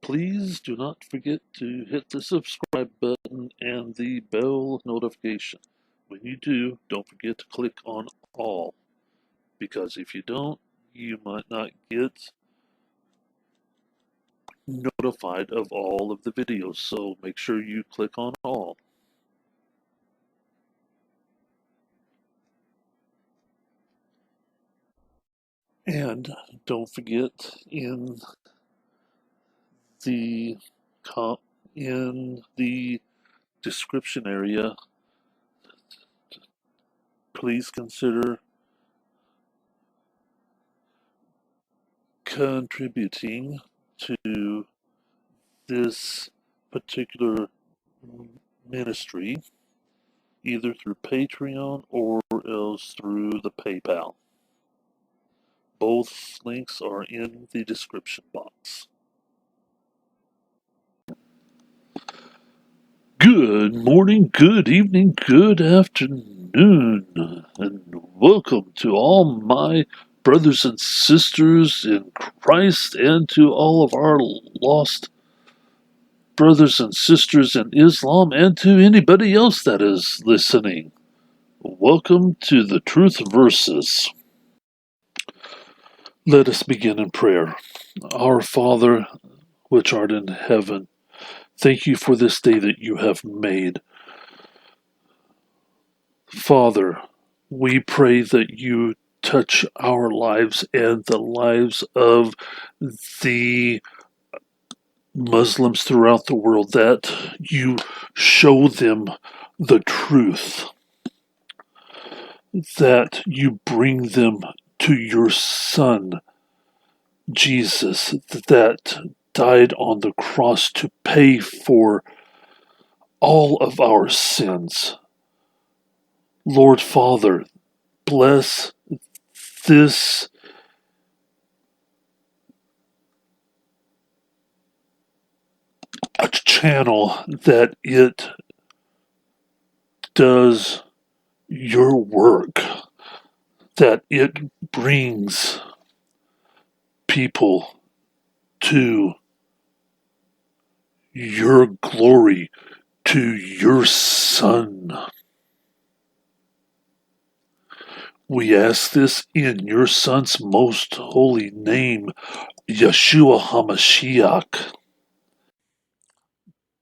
Please do not forget to hit the subscribe button and the bell notification. When you do, don't forget to click on all, because if you don't, you might not get notified of all of the videos. So make sure you click on all. And don't forget the in the description area, please consider contributing to this particular ministry, either through Patreon or else through the PayPal. Both links are in the description box. Good morning, good evening, good afternoon, and welcome to all my brothers and sisters in Christ and to all of our lost brothers and sisters in Islam and to anybody else that is listening. Welcome to the Truth Verses. Let us begin in prayer. Our Father, which art in heaven, thank you for this day that you have made. Father, we pray that you touch our lives and the lives of the Muslims throughout the world, that you show them the truth, that you bring them to your Son, Jesus, that died on the cross to pay for all of our sins. Lord Father, bless this channel, that it does your work, that it brings people to your glory, to your Son. We ask this in your Son's most holy name, Yeshua HaMashiach.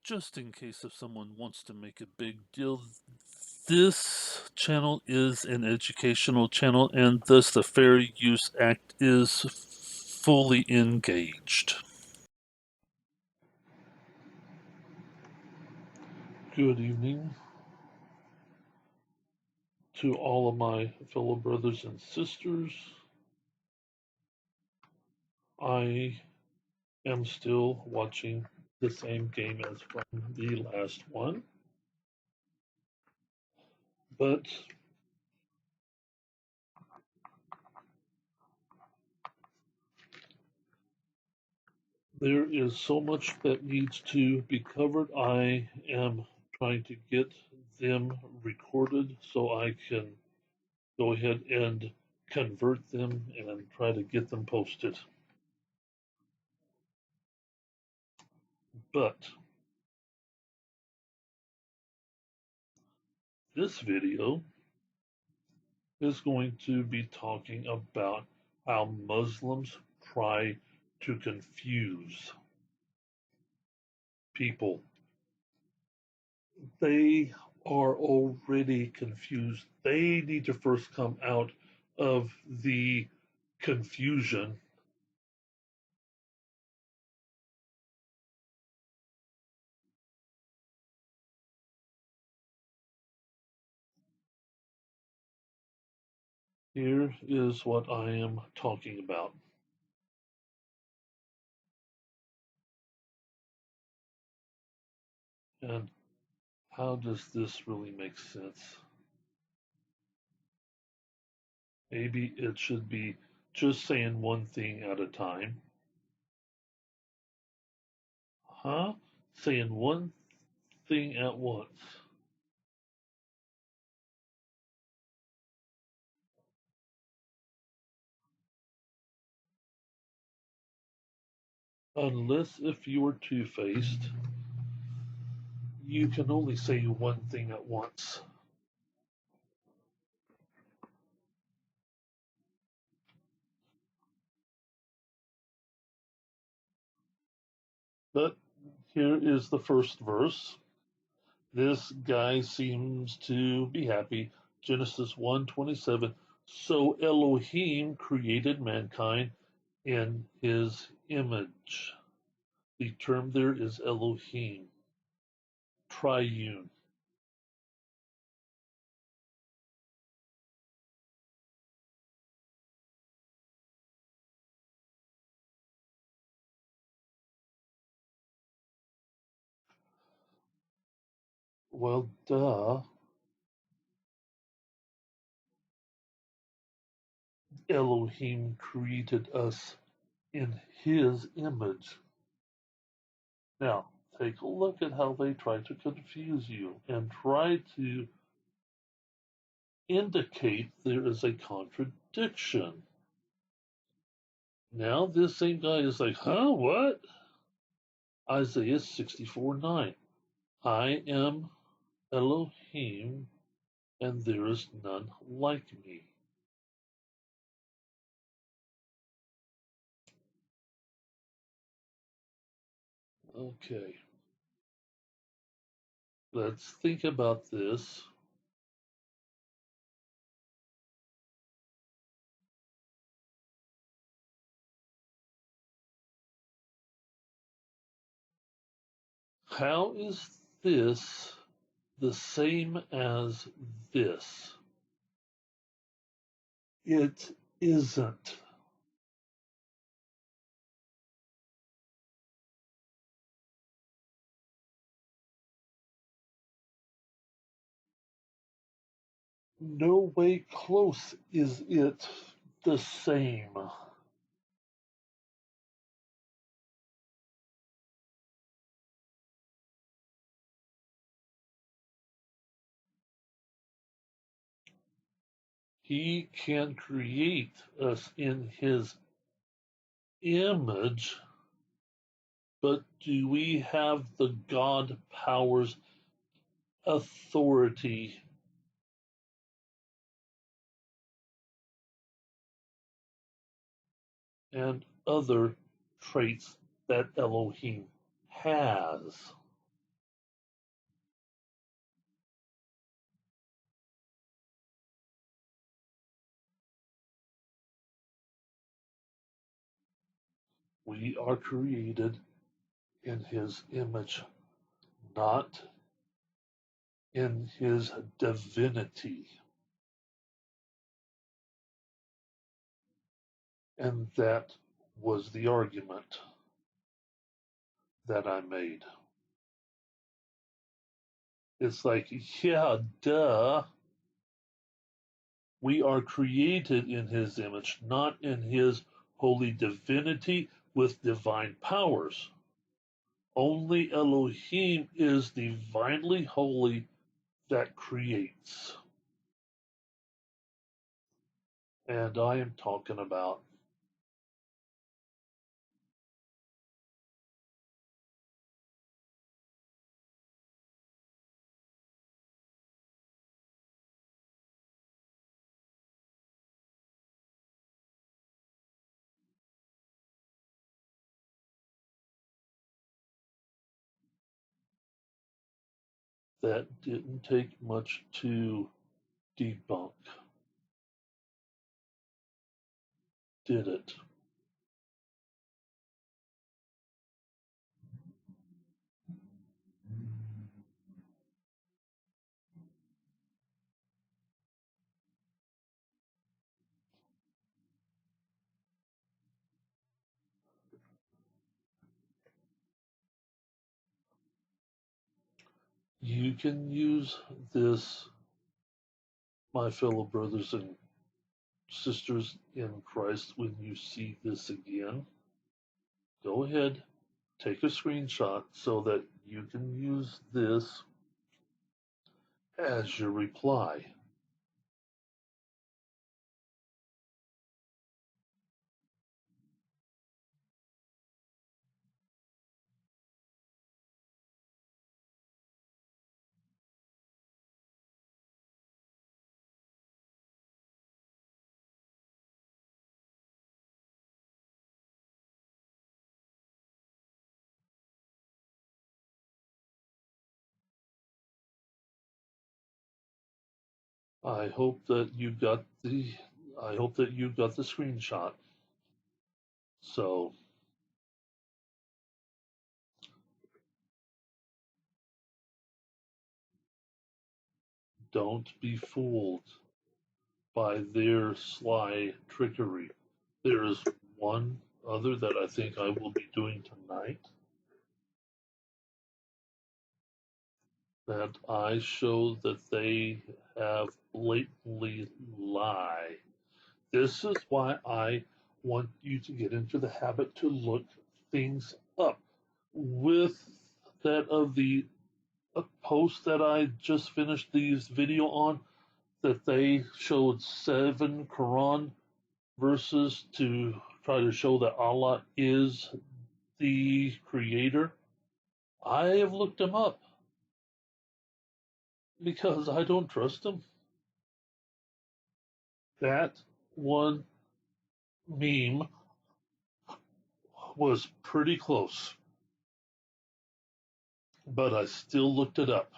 Just in case if someone wants to make a big deal, this channel is an educational channel, and thus the Fair Use Act is fully engaged. Good evening to all of my fellow brothers and sisters. I am still watching the same game as from the last one, but there is so much that needs to be covered. I am trying to get them recorded so I can go ahead and convert them and try to get them posted. But this video is going to be talking about how Muslims try to confuse people. They are already confused. They need to first come out of the confusion. Here is what I am talking about. And how does this really make sense? Maybe it should be just saying one thing at a time. Huh? Saying one thing at once. Unless if you are two-faced, you can only say one thing at once. But here is the first verse. This guy seems to be happy. Genesis 1:27. So Elohim created mankind in his image. The term there is Elohim, triune. Well, duh. Elohim created us in his image. Now, take a look at how they try to confuse you and try to indicate there is a contradiction. Now, this same guy is like, huh, what? Isaiah 64:9. I am Elohim, and there is none like me. Okay, let's think about this. How is this the same as this? It isn't. No way close is it the same. He can create us in his image, but do we have the God powers, authority, and other traits that Elohim has? We are created in his image, not in his divinity. And that was the argument that I made. It's like, yeah, duh. We are created in his image, not in his holy divinity with divine powers. Only Elohim is divinely holy that creates. And I am talking about that didn't take much to debunk, did it? You can use this, my fellow brothers and sisters in Christ, when you see this again. Go ahead, take a screenshot so that you can use this as your reply. I hope that you got the I hope that you got the screenshot. So don't be fooled by their sly trickery. There is one other that I think I will be doing tonight that I show that they have blatantly lied. This is why I want you to get into the habit to look things up. With that of the post that I just finished this video on, that they showed 7 Quran verses to try to show that Allah is the creator. I have looked them up because I don't trust them. That one meme was pretty close, but I still looked it up.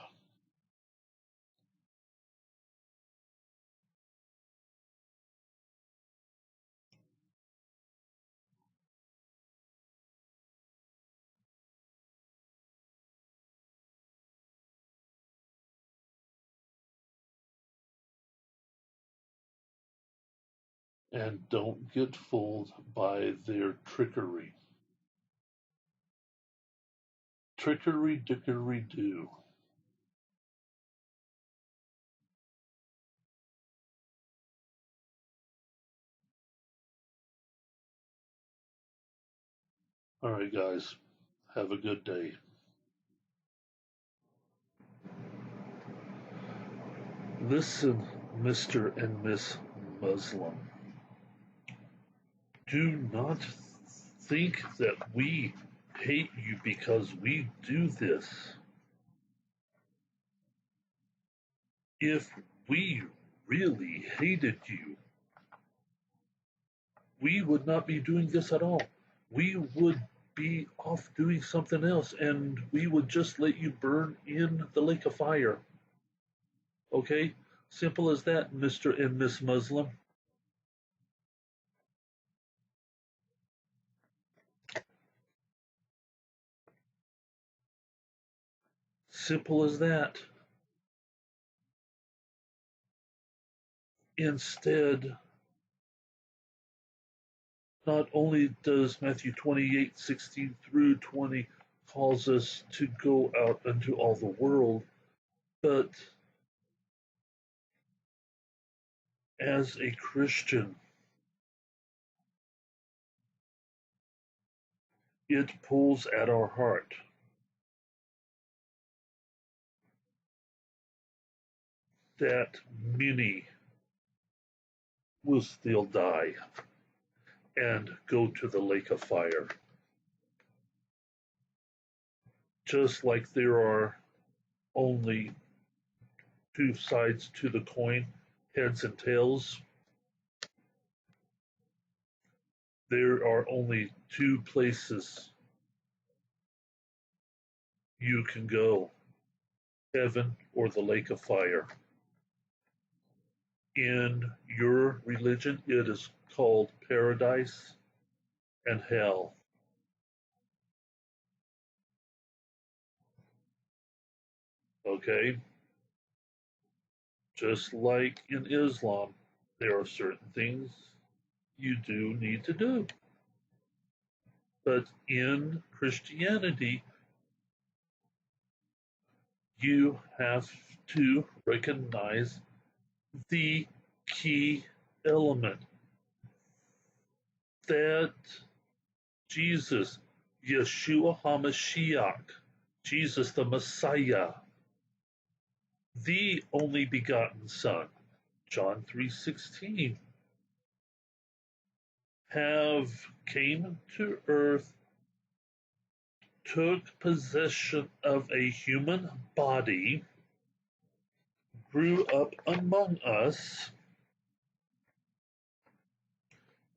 And don't get fooled by their trickery. Trickery dickory do. All right, guys, have a good day. Listen, Mr. and Miss Muslim. Do not think that we hate you because we do this. If we really hated you, we would not be doing this at all. We would be off doing something else and we would just let you burn in the lake of fire. Okay? Simple as that, Mr. and Miss Muslim. Simple as that. Instead, not only does Matthew 28:16 through 20 calls us to go out into all the world, but as a Christian, it pulls at our heart that many will still die and go to the lake of fire. Just like there are only two sides to the coin, heads and tails, there are only two places you can go: heaven or the lake of fire. In your religion, it is called paradise and hell. Okay? Just like in Islam, there are certain things you do need to do. But in Christianity, you have to recognize the key element that Jesus, Yeshua HaMashiach, Jesus the Messiah, the only begotten Son, John 3:16, have came to earth, took possession of a human body, grew up among us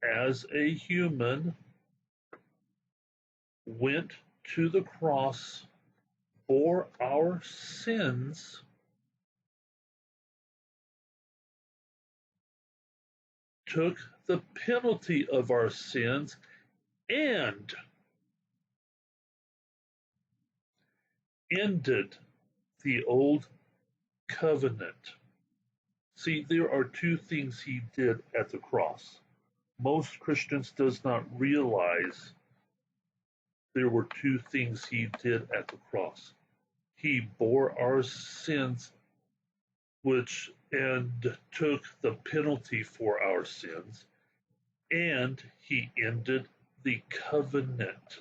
as a human, went to the cross for our sins, took the penalty of our sins and ended the old covenant. See, there are two things he did at the cross. Most Christians does not realize there were two things he did at the cross. He bore our sins, which and took the penalty for our sins, and he ended the covenant.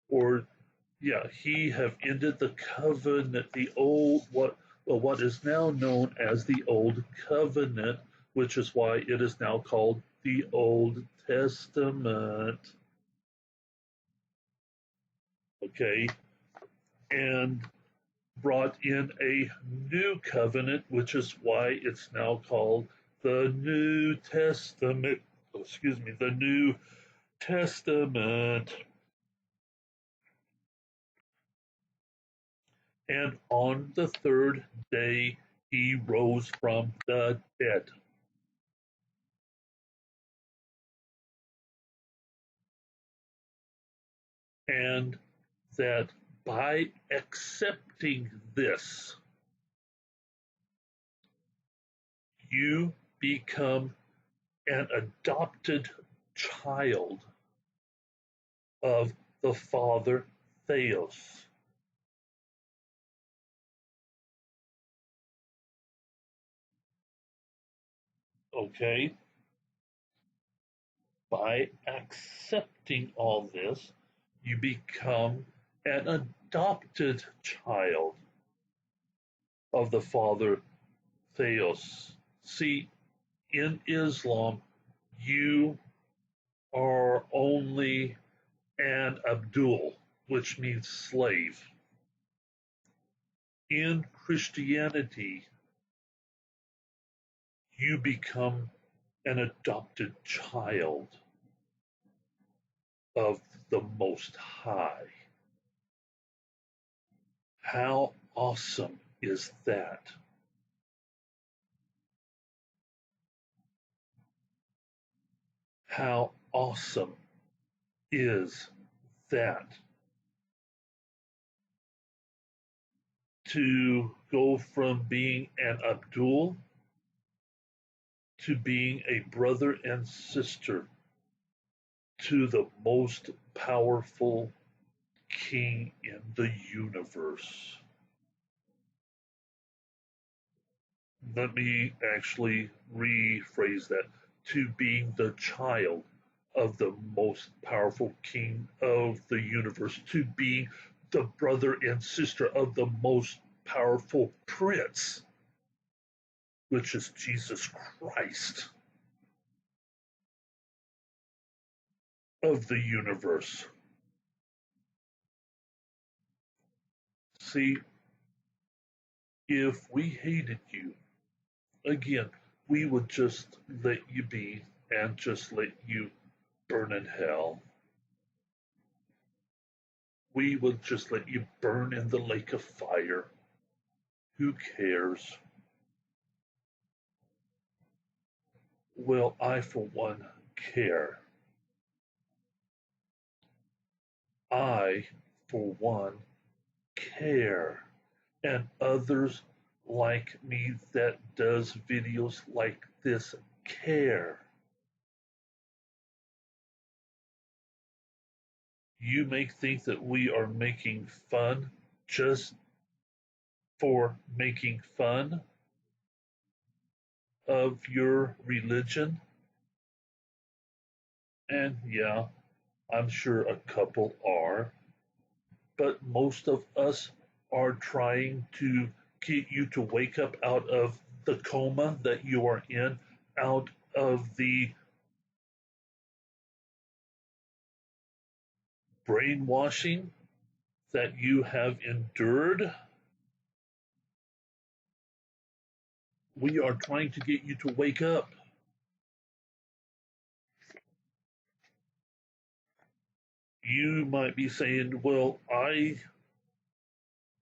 Or yeah, he have ended the covenant, the old what is now known as the old covenant, which is why it is now called the Old Testament. Okay, and brought in a new covenant, which is why it's now called the New Testament. Excuse me, the New Testament. And on the third day he rose from the dead. And that by accepting this, you become an adopted child of the Father Theos. Okay? By accepting all this, you become an adopted child of the Father Theos. See, in Islam, you are only an Abdul, which means slave. In Christianity, you become an adopted child of the Most High. How awesome is that? How awesome is that? To go from being an Abdul to being a brother and sister to the most powerful king in the universe. Let me actually rephrase that, to being the child of the most powerful king of the universe, to being the brother and sister of the most powerful prince, which is Jesus Christ of the universe. See, if we hated you, again, we would just let you be and just let you burn in hell. We would just let you burn in the lake of fire. Who cares? Well, I, for one, care. I, for one, care. And others like me that does videos like this care. You may think that we are making fun just for making fun of your religion. And yeah, I'm sure a couple are, but most of us are trying to get you to wake up out of the coma that you are in, out of the brainwashing that you have endured. We are trying to get you to wake up. You might be saying, well, I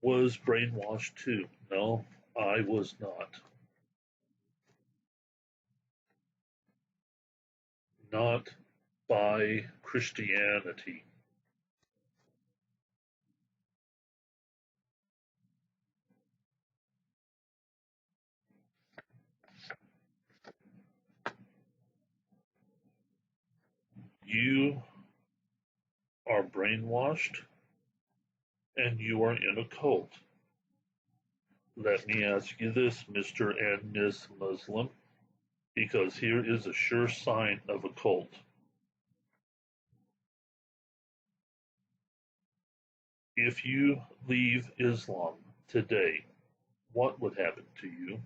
was brainwashed too. No, I was not. not by Christianity. You are brainwashed and you are in a cult. Let me ask you this, Mr. and Miss Muslim, because here is a sure sign of a cult. If you leave Islam today, what would happen to you?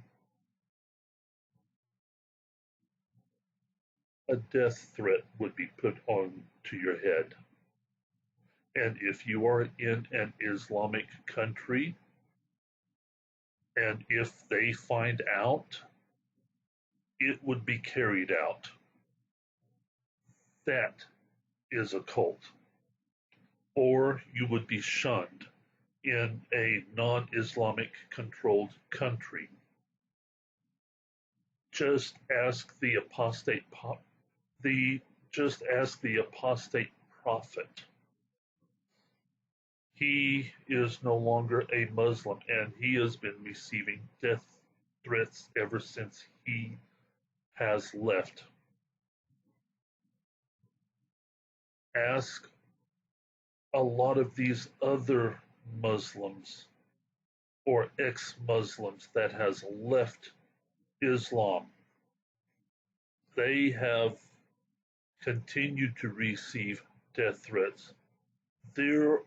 A death threat would be put on to your head. And if you are in an Islamic country, and if they find out, it would be carried out. That is a cult. Or you would be shunned in a non-Islamic controlled country. Just ask the apostate prophet. He is no longer a Muslim, and he has been receiving death threats ever since he has left. Ask a lot of these other Muslims or ex-Muslims that has left Islam. They have continued to receive death threats. There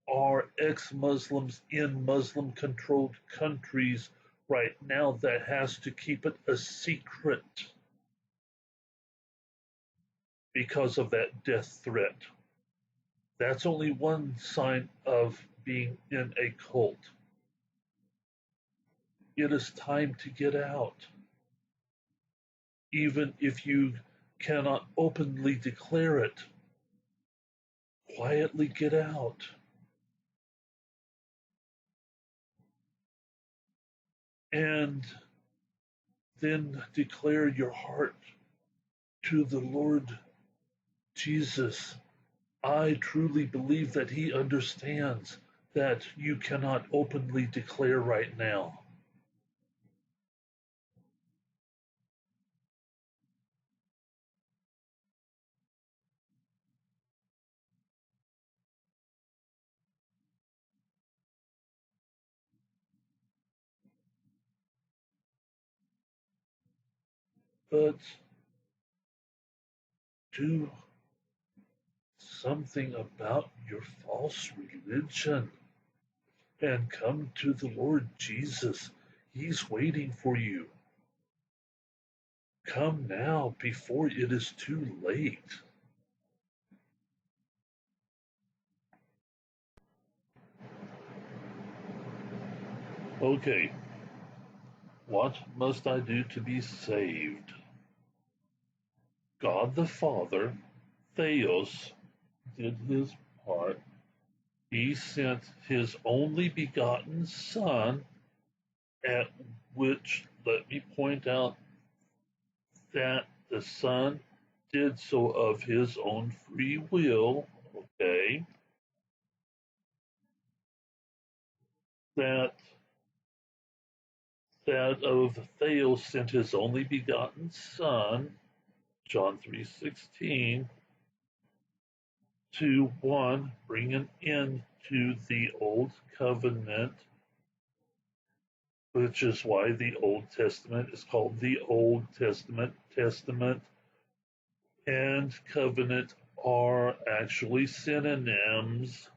are ex-Muslims in Muslim-controlled countries right now that has to keep it a secret because of that death threat. That's only one sign of being in a cult. It is time to get out. Even if you cannot openly declare it, quietly get out. And then declare your heart to the Lord Jesus. I truly believe that He understands that you cannot openly declare right now. But do something about your false religion and come to the Lord Jesus. He's waiting for you. Come now before it is too late. Okay, what must I do to be saved? God the Father, Theos, did his part. He sent his only begotten Son, at which let me point out that the Son did so of his own free will, okay? That of Theos sent his only begotten Son, John 3:16, to one, bring an end to the old covenant, which is why the Old Testament is called the Old Testament. Testament and covenant are actually synonyms,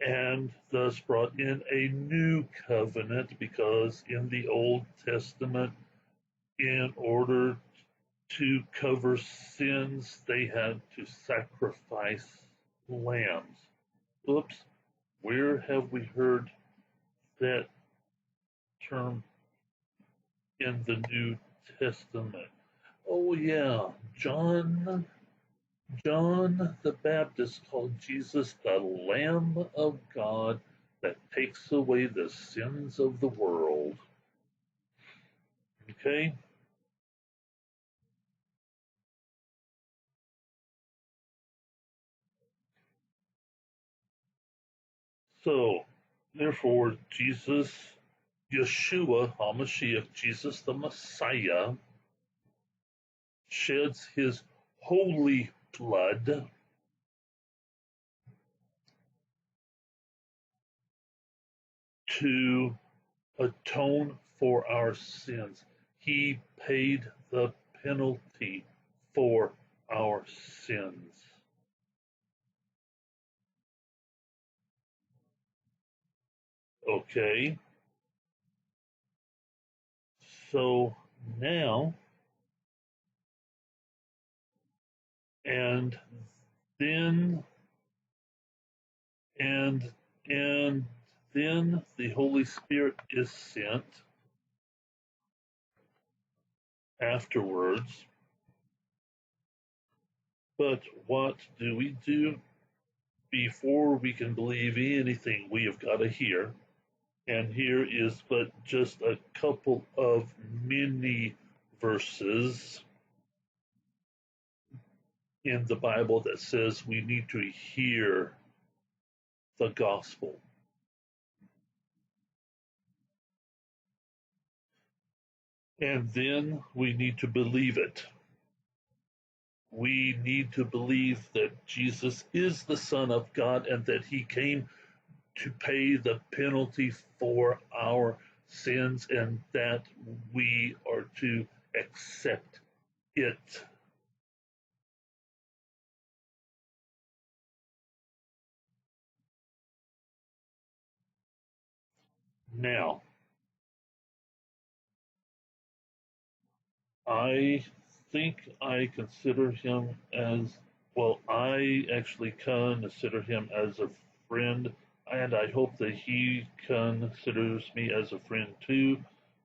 and thus brought in a new covenant, because in the Old Testament, in order to cover sins, they had to sacrifice lambs. Oops, where have we heard that term in the New Testament? Oh yeah, John the Baptist called Jesus the Lamb of God that takes away the sins of the world. Okay? So, therefore, Jesus, Yeshua HaMashiach, Jesus the Messiah, sheds his holy blood to atone for our sins. He paid the penalty for our sins. Okay, so now, and then, and, and then the Holy Spirit is sent afterwards. But what do we do? Before we can believe anything, we have got to hear. And here is but just a couple of mini verses in the Bible that says we need to hear the gospel. And then we need to believe it. We need to believe that Jesus is the Son of God and that he came to pay the penalty for our sins and that we are to accept it. Now, I think I consider him as well, I actually consider him as a friend, and I hope that he considers me as a friend too,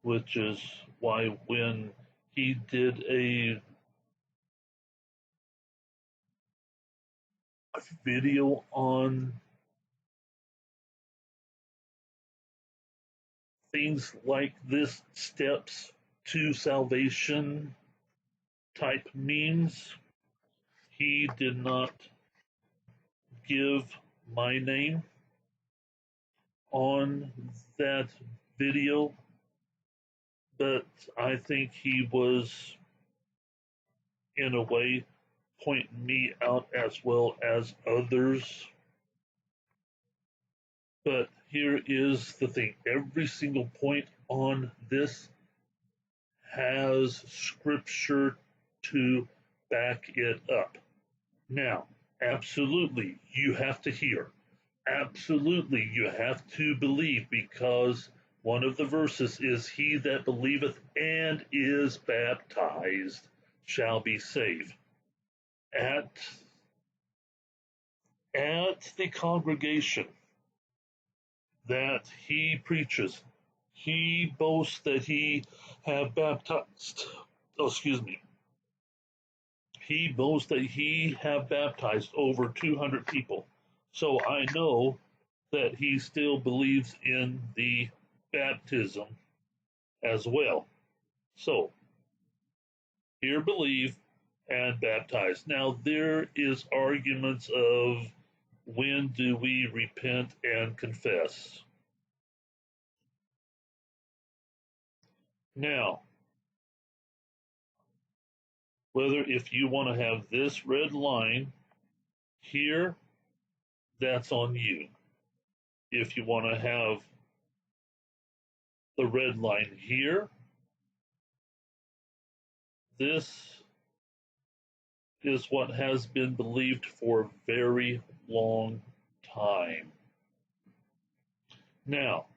which is why when he did a video on things like this steps to salvation type memes, he did not give my name on that video, but I think he was, in a way, pointing me out as well as others. But here is the thing, every single point on this has scripture to back it up. Now, absolutely, you have to hear. Absolutely, you have to believe, because one of the verses is, he that believeth and is baptized shall be saved. At the congregation that he preaches, he boasts that he have baptized, oh, excuse me, he boasts that he have baptized over 200 people. So I know that he still believes in the baptism as well. So, hear, believe, and baptize. Now, there is arguments of when do we repent and confess. Now, whether if you want to have this red line here, that's on you. If you want to have the red line here, this is what has been believed for a very long time. Now,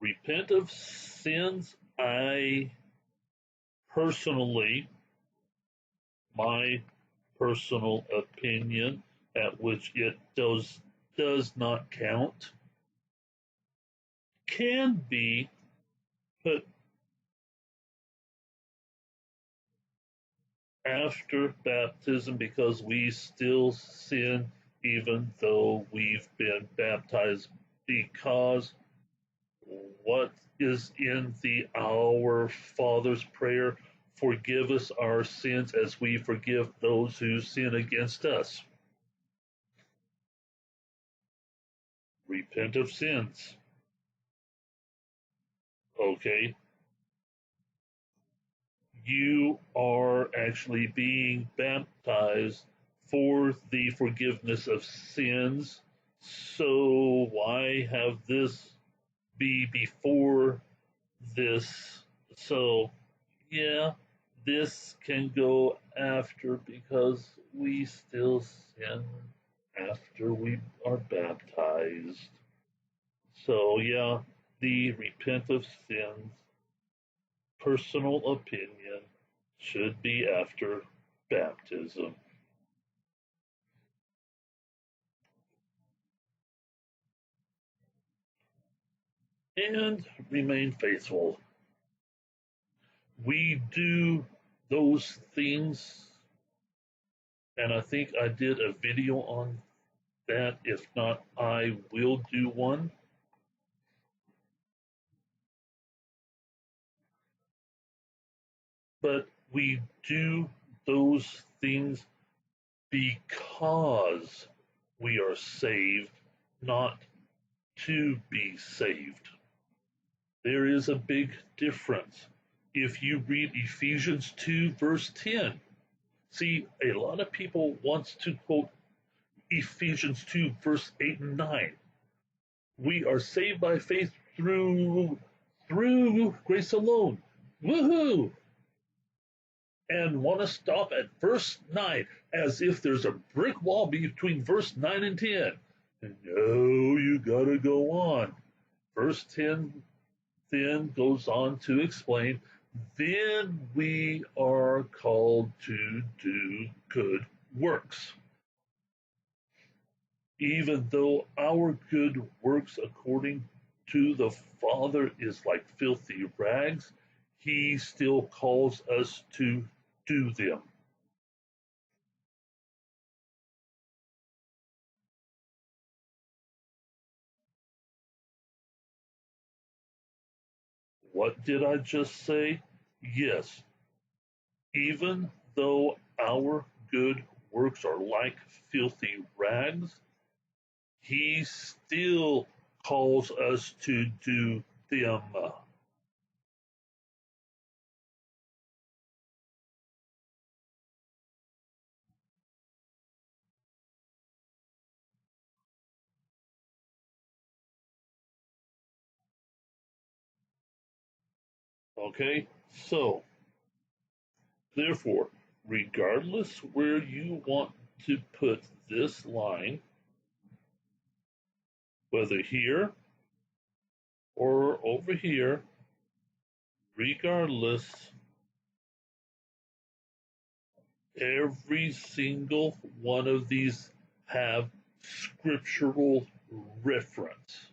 repent of sins, I personally, my personal opinion, at which it does not count, can be put after baptism because we still sin even though we've been baptized, because what is in the Our Father's prayer? Forgive us our sins as we forgive those who sin against us. repent of sins. Okay, you are actually being baptized for the forgiveness of sins. So why have this be before this? So, yeah, this can go after because we still sin after we are baptized. So, yeah, the repent of sins, personal opinion, should be after baptism. And remain faithful. We do those things, and I think I did a video on that. If not, I will do one. But we do those things because we are saved, not to be saved. There is a big difference. If you read Ephesians 2, verse 10, see, a lot of people wants to quote Ephesians 2, verse 8 and 9. We are saved by faith through grace alone. Woohoo! And want to stop at verse 9 as if there's a brick wall between verse 9 and 10. And no, you gotta go on. Verse 10 then goes on to explain, then we are called to do good works. Even though our good works according to the Father is like filthy rags, he still calls us to do them. What did I just say? Yes, even though our good works are like filthy rags, he still calls us to do them. Okay? So, therefore, regardless where you want to put this line, whether here or over here, regardless, every single one of these have scriptural reference.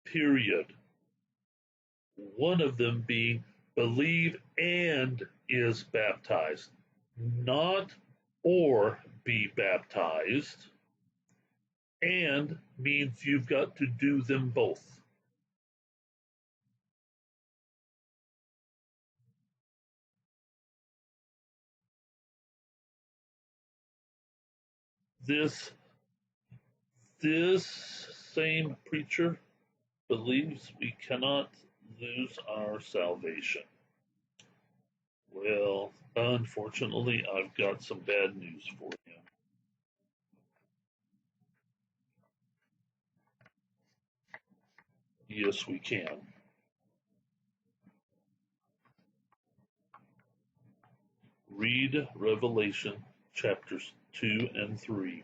Period. One of them being believe and is baptized, not or be baptized, and means you've got to do them both. This this same preacher believes we cannot lose our salvation. Well, unfortunately, I've got some bad news for you. Yes, we can. Read Revelation chapters 2 and 3.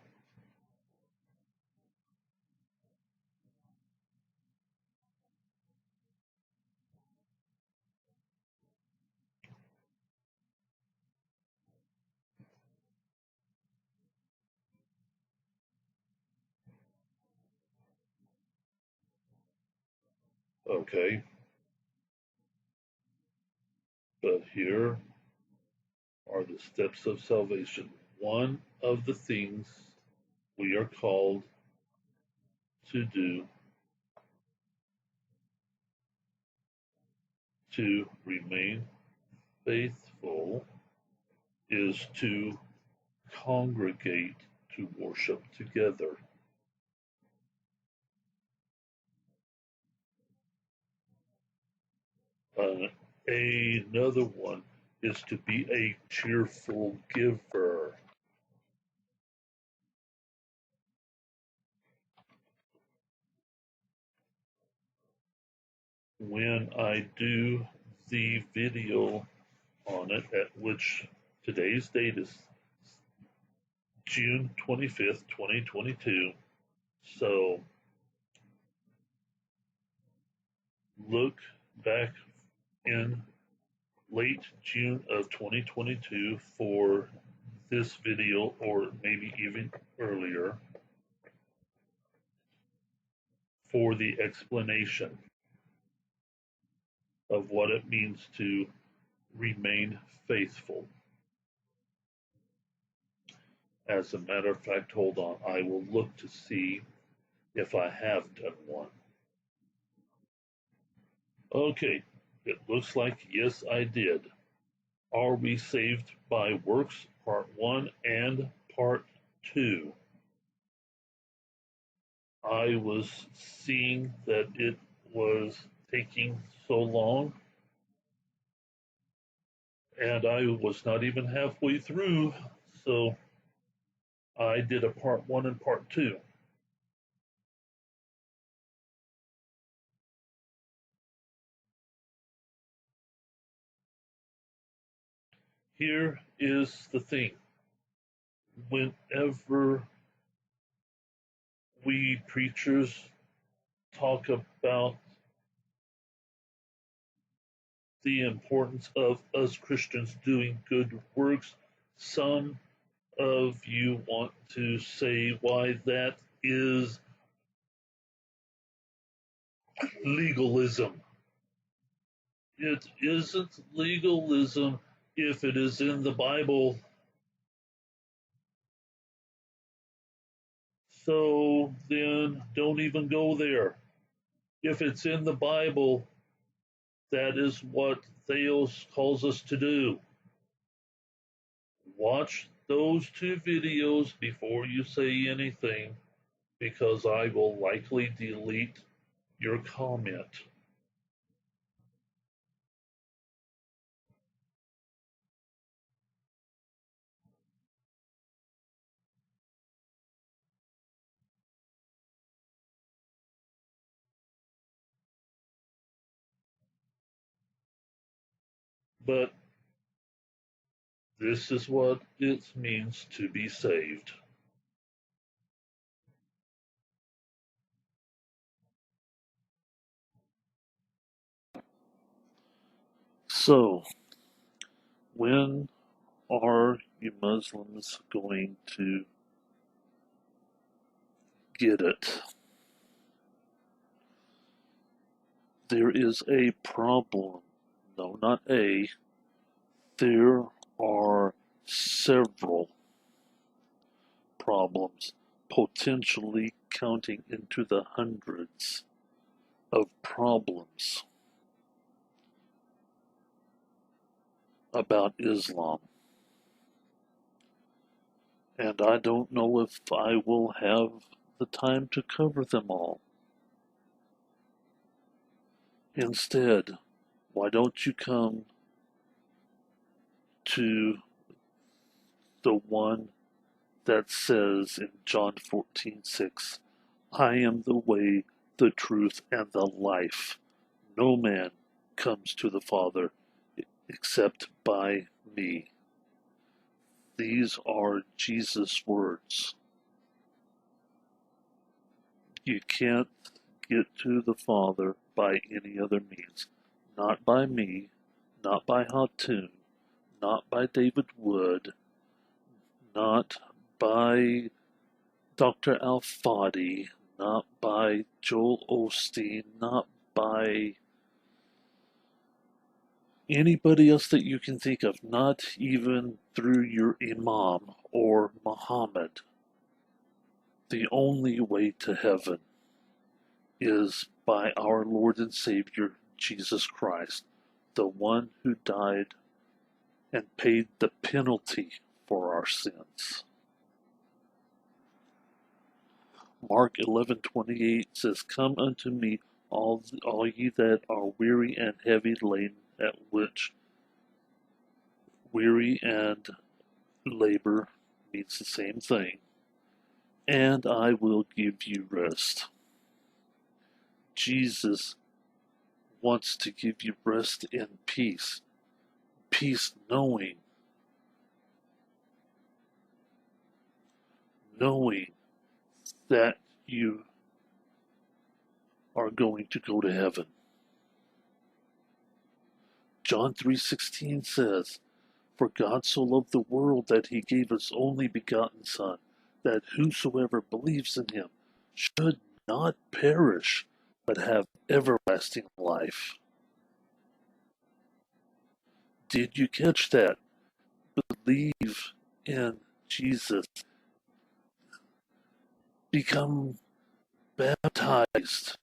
Okay, but here are the steps of salvation. One of the things we are called to do to remain faithful is to congregate to worship together. Another one is to be a cheerful giver. When I do the video on it, at which today's date is June 25th, 2022. So look back in late June of 2022 for this video, or maybe even earlier, for the explanation of what it means to remain faithful. As a matter of fact, hold on, I will look to see if I have done one. Okay, it looks like yes, I did. Are we saved by works, part 1 and part 2? I was seeing that it was taking so long, and I was not even halfway through, so I did a part 1 and part 2. Here is the thing. Whenever we preachers talk about the importance of us Christians doing good works, some of you want to say why that is legalism. It isn't legalism if it is in the Bible. So then don't even go there. If it's in the Bible, that is what Theos calls us to do. Watch those 2 videos before you say anything, because I will likely delete your comment. But this is what it means to be saved. So, when are you Muslims going to get it? There is a problem. No, not a. There are several problems, potentially counting into the hundreds of problems about Islam. And I don't know if I will have the time to cover them all. Instead, why don't you come to the one that says in John 14:6, I am the way, the truth, and the life. No man comes to the Father except by me. These are Jesus' words. You can't get to the Father by any other means. Not by me, not by Hatun, not by David Wood, not by Dr. Al-Fadi, not by Joel Osteen, not by anybody else that you can think of, not even through your Imam or Muhammad. The only way to heaven is by our Lord and Savior, Jesus Christ, the one who died and paid the penalty for our sins. Mark 11:28 says, Come unto me, all ye that are weary and heavy laden, at which weary and labor means the same thing, and I will give you rest. Jesus wants to give you rest in peace. Peace knowing that you are going to go to heaven. John 3:16 says, "For God so loved the world that he gave his only begotten Son, that whosoever believes in him should not perish, but have everlasting life." Did you catch that? Believe in Jesus. Become baptized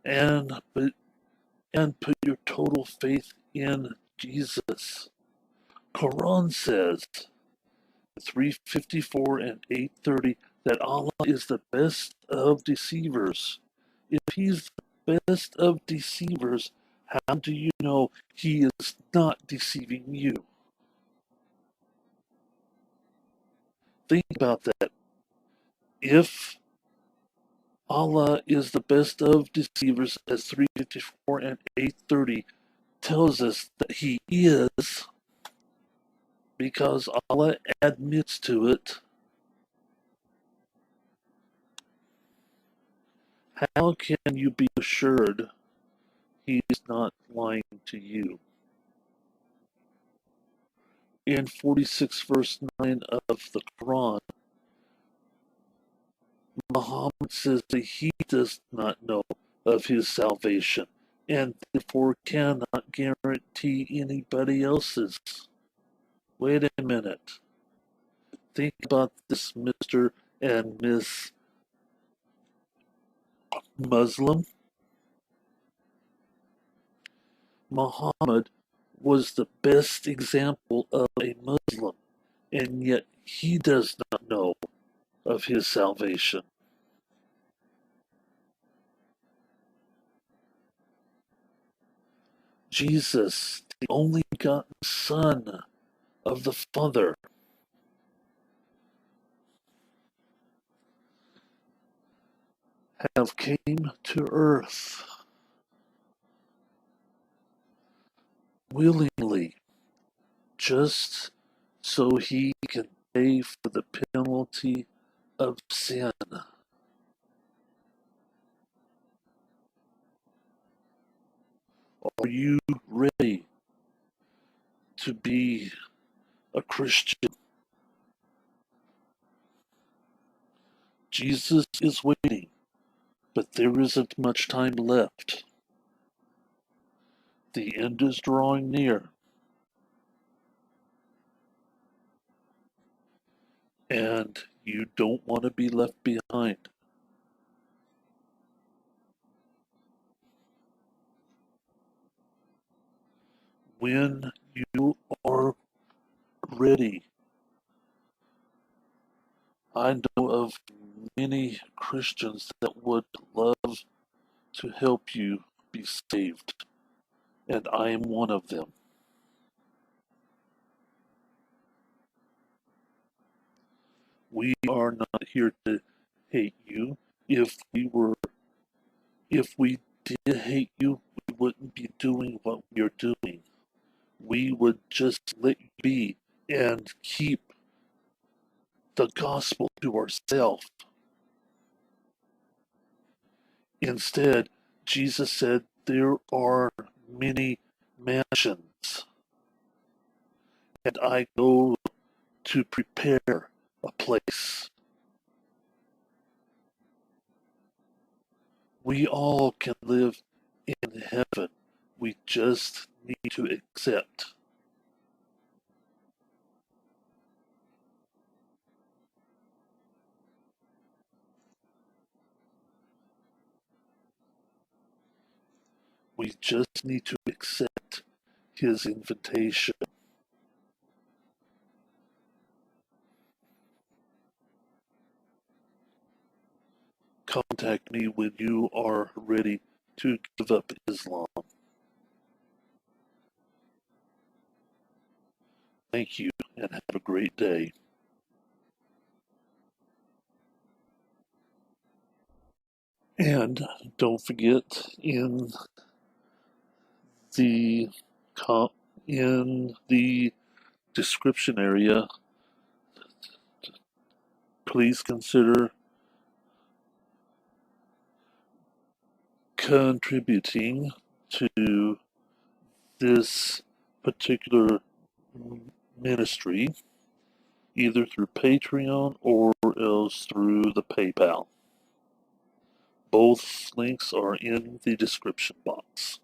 and put your total faith in Jesus. Quran says 354 and 830 that Allah is the best of deceivers. If he's the best of deceivers, how do you know he is not deceiving you? Think about that. If Allah is the best of deceivers, as 354 and 830 tells us that he is, because Allah admits to it, how can you be assured he is not lying to you? In 46 verse 9 of the Quran, Muhammad says that he does not know of his salvation and therefore cannot guarantee anybody else's. Wait a minute. Think about this, Mr. and Miss Muslim. Muhammad was the best example of a Muslim, and yet he does not know of his salvation. Jesus, the only begotten Son of the Father, have came to earth willingly, just so he can pay for the penalty of sin. Are you ready to be a Christian? Jesus is waiting, but there isn't much time left. The end is drawing near, and you don't want to be left behind. When you are ready, I know of many Christians that would love to help you be saved, and I am one of them. We are not here to hate you. If we were, if we did hate you, we wouldn't be doing what we are doing. We would just let you be and keep the gospel to ourselves. Instead, Jesus said, "There are many mansions, and I go to prepare a place." We all can live in heaven. We just need to accept. We just need to accept his invitation. Contact me when you are ready to give up Islam. Thank you and have a great day. And don't forget the in the description area, please consider contributing to this particular ministry, either through Patreon or else through the PayPal. Both links are in the description box.